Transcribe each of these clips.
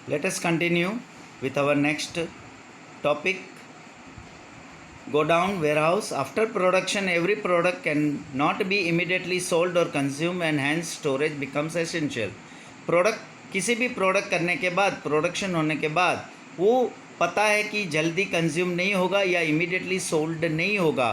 Let us continue with our next topic. Godown warehouse. After production, every product cannot be immediately sold or consumed and hence storage becomes essential. Product किसी भी product करने के बाद, production होने के बाद वो पता है कि जल्दी कंज्यूम नहीं होगा या इमीडिएटली सोल्ड नहीं होगा,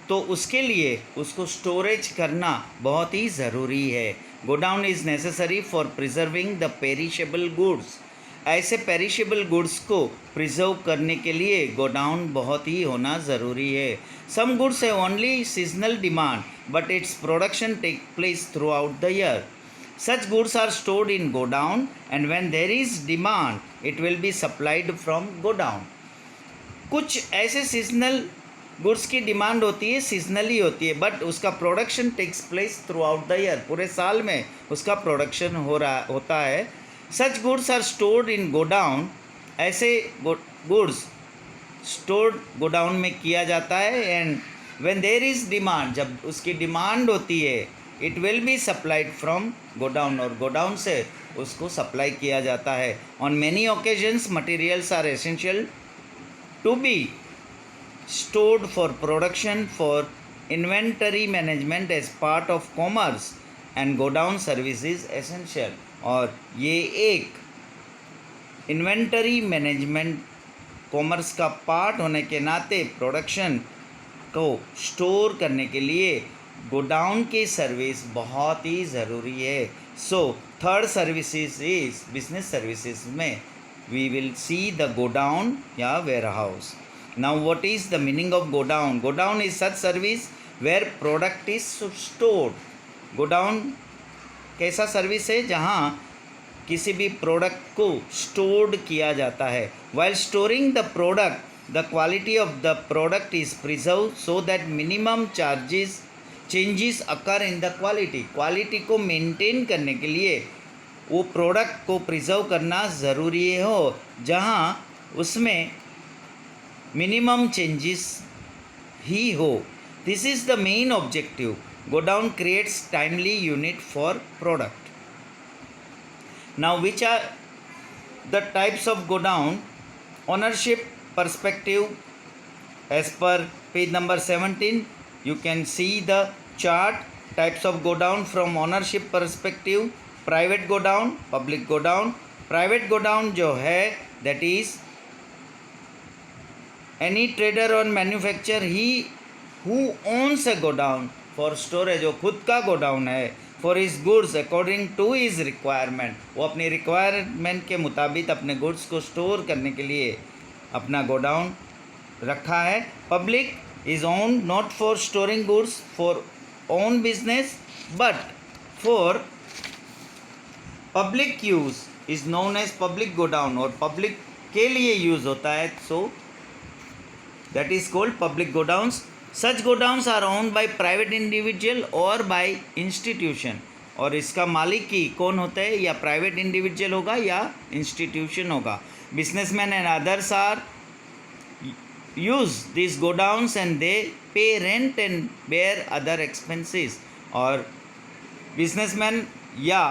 तो उसके लिए उसको स्टोरेज करना बहुत ही ज़रूरी है. Godown is necessary for preserving the perishable goods. ऐसे पेरिशेबल गुड्स को प्रिजर्व करने के लिए गोडाउन बहुत ही होना ज़रूरी है. Some goods have only seasonal demand but its production take place throughout the year. Such goods are stored in godown and when there is demand, it will be supplied from godown. कुछ ऐसे seasonal goods की demand होती है, seasonally होती है, but उसका production takes place throughout the year. पूरे साल में उसका प्रोडक्शन होता है. Such goods are stored in godown. ऐसे गुड्स स्टोर्ड गोडाउन में किया जाता है. And when there is demand, जब उसकी डिमांड होती है, it will be supplied from godown, और गोडाउन से उसको सप्लाई किया जाता है. On many occasions materials are essential to be stored for production for inventory management as part of commerce and godown service is essential. और ये एक inventory management commerce का पार्ट होने के नाते प्रोडक्शन को स्टोर करने के लिए गोडाउन की सर्विस बहुत ही ज़रूरी है. So third services is business services में we will see the godown या warehouse. Now what is the meaning of godown? Godown is such service where product is stored. Godown कैसा service है जहाँ किसी भी प्रोडक्ट को stored किया जाता है. While storing the product, the quality of the product is preserved so that minimum changes occur in the quality. Quality को मेंटेन करने के लिए वो प्रोडक्ट को प्रिजर्व करना ज़रूरी हो जहाँ उसमें मिनिमम चेंजेस ही हो. This is the main objective. Godown creates timely unit for product. Now which are the types of godown? Ownership perspective. As per page number 17 you can see the chart. Types of godown from ownership perspective. Private godown, public godown. Private godown जो है that is any trader or manufacturer who owns a godown for storage. जो खुद का godown है for his goods according to his requirement. वो अपनी requirement के मुताबिक अपने गुड्स को स्टोर करने के लिए अपना गोडाउन रखा है. Public is owned not for storing goods for own business but for public use is known as public godown. और पब्लिक के लिए यूज़ होता है, so that is called public godowns. Such godowns are owned by private individual or by institution. और इसका मालिक ही कौन होता है? या प्राइवेट इंडिविजुअल होगा या इंस्टीट्यूशन होगा. Businessman and others are use this godowns and they pay rent and bear other expenses. और बिजनेसमैन या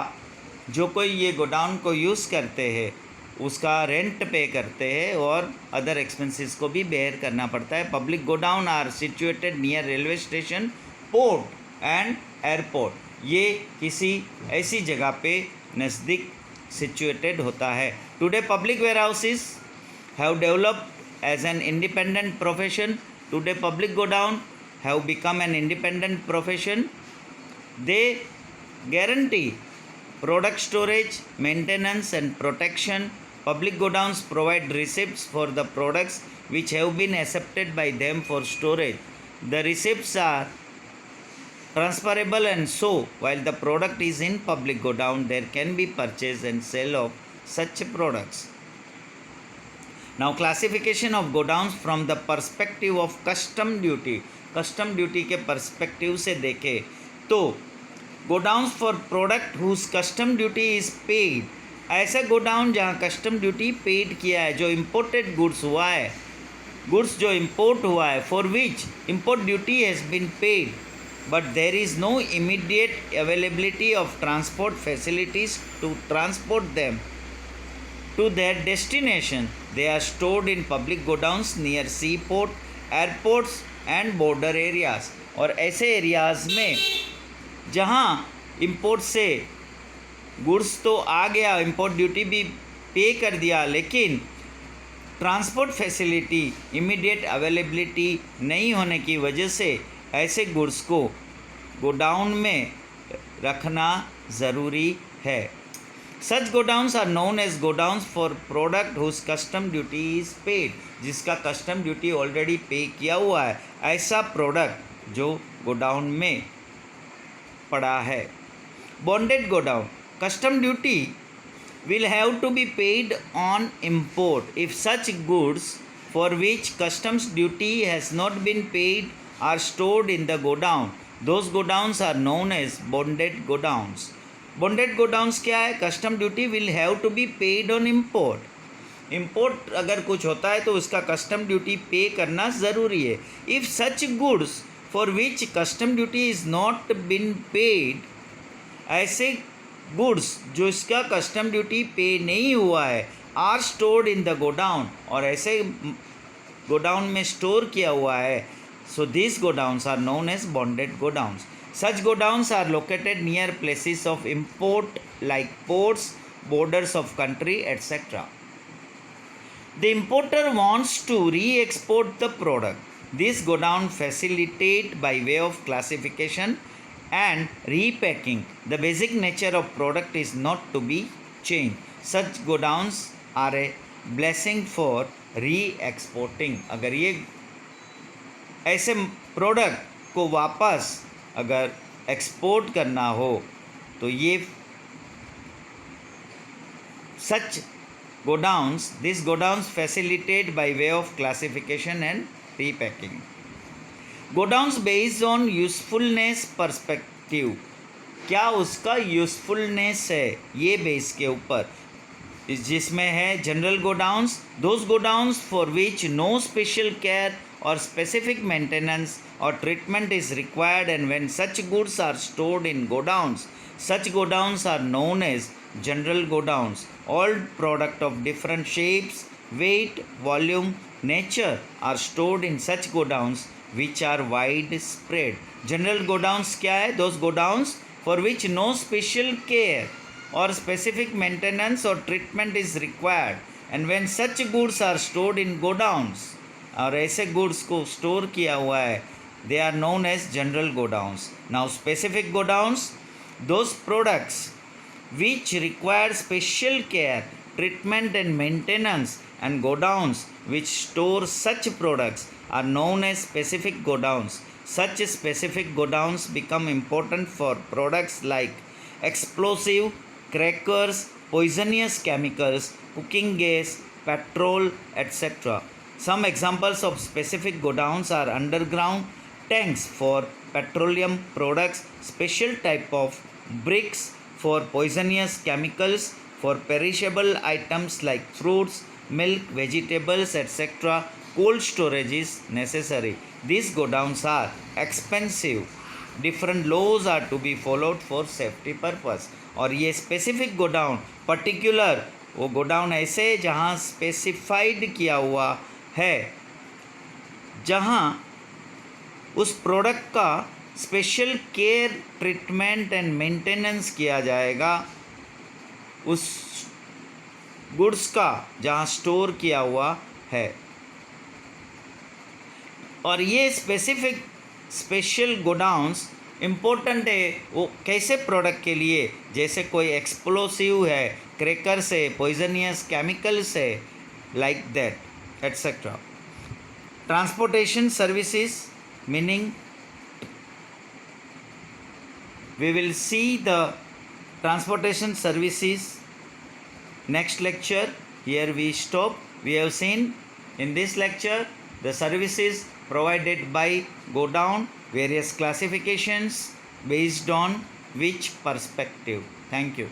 जो कोई ये गोडाउन को यूज़ करते हैं उसका रेंट पे करते हैं और अदर एक्सपेंसेस को भी बेयर करना पड़ता है. Public godown are situated near railway station, port and airport. ये किसी ऐसी जगह पे नज़दीक सिचुएटेड होता है. Today public warehouses have developed as an independent profession. Today public godown have become an independent profession. They guarantee product storage, maintenance and protection. Public godowns provide receipts for the products which have been accepted by them for storage. The receipts are transferable and so while the product is in public godown there can be purchase and sale of such products. Now classification of godowns from the perspective of custom duty. Custom duty के perspective से देखें तो godowns for product whose custom duty is paid. ऐसा godown जहाँ custom duty paid किया है, जो imported goods हुआ है, गुड्स जो इम्पोर्ट हुआ है, for which import duty has been paid but there is no immediate availability of transport facilities to transport them. to their destination. They are stored in public godowns near seaport, airports and border areas. और ऐसे areas में जहाँ import से goods तो आ गया, import duty भी पे कर दिया, लेकिन ट्रांसपोर्ट फैसिलिटी इमीडिएट अवेलेबिलिटी नहीं होने की वजह से ऐसे गुड्स को गोडाउन में रखना ज़रूरी है. Such godowns are known as godowns for product whose custom duty is paid. जिसका कस्टम ड्यूटी ऑलरेडी पे किया हुआ है, ऐसा प्रोडक्ट जो गोडाउन में पड़ा है. Bonded godown. Custom duty will have to be paid on import if such goods for which customs duty has not been paid are stored in the godown. Those godowns are known as bonded godowns. Bonded godowns क्या है? Custom duty will have to be paid on import. Import अगर कुछ होता है तो उसका custom duty पे करना ज़रूरी है. If such goods for which custom duty is not been paid, ऐसे गुड्स जो इसका कस्टम ड्यूटी पे नहीं हुआ है, are stored in the godown, और ऐसे गोडाउन में स्टोर किया हुआ है, so this godowns are known as bonded godowns. Such godowns are located near places of import like ports, borders of country, etc. The importer wants to re-export the product. This godown facilitate by way of classification and repacking. The basic nature of product is not to be changed. Such godowns are a blessing for re-exporting. अगर ये ऐसे product को वापस अगर export करना हो तो ये such godowns, these godowns facilitate by way of classification and repacking. Godowns based on usefulness perspective. क्या उसका यूज़फुलनेस है ये बेस के ऊपर, जिसमें है general godowns, those godowns for which no special care or specific maintenance or treatment is required, and when such goods are stored in godowns, such godowns are known as general godowns. All product of different shapes, weight, volume, nature are stored in such godowns which are widespread. General godowns क्या है? Those godowns for which no special care or specific maintenance or treatment is required, and when such goods are stored in godowns, और ऐसे goods को store किया हुआ है, they are known as general godowns. Now specific godowns, those products which require special care, treatment and maintenance, and godowns which store such products are known as specific godowns. Such specific godowns become important for products like explosive, crackers, poisonous chemicals, cooking gas, petrol, etc. Some examples of specific godowns are underground tanks for petroleum products, special type of bricks for poisonous chemicals, for perishable items like fruits, milk, vegetables, etc. Cold storage is necessary. These godowns are expensive. Different laws are to be followed for safety purpose. और ये specific godown, particular वो godown ऐसे जहाँ specified किया हुआ है, जहाँ उस प्रोडक्ट का special care, treatment and maintenance किया जाएगा, उस गुड्स का जहाँ स्टोर किया हुआ है. और ये स्पेसिफिक स्पेशल गोडाउन्स इम्पोर्टेंट है. वो कैसे प्रोडक्ट के लिए, जैसे कोई एक्सप्लोसिव है, क्रैकर्स है, पॉइजनियस केमिकल्स है, like that etcetera. Transportation services, meaning we will see the transportation services next lecture. Here we stop. We have seen in this lecture the services provided by godown, various classifications based on which perspective. Thank you.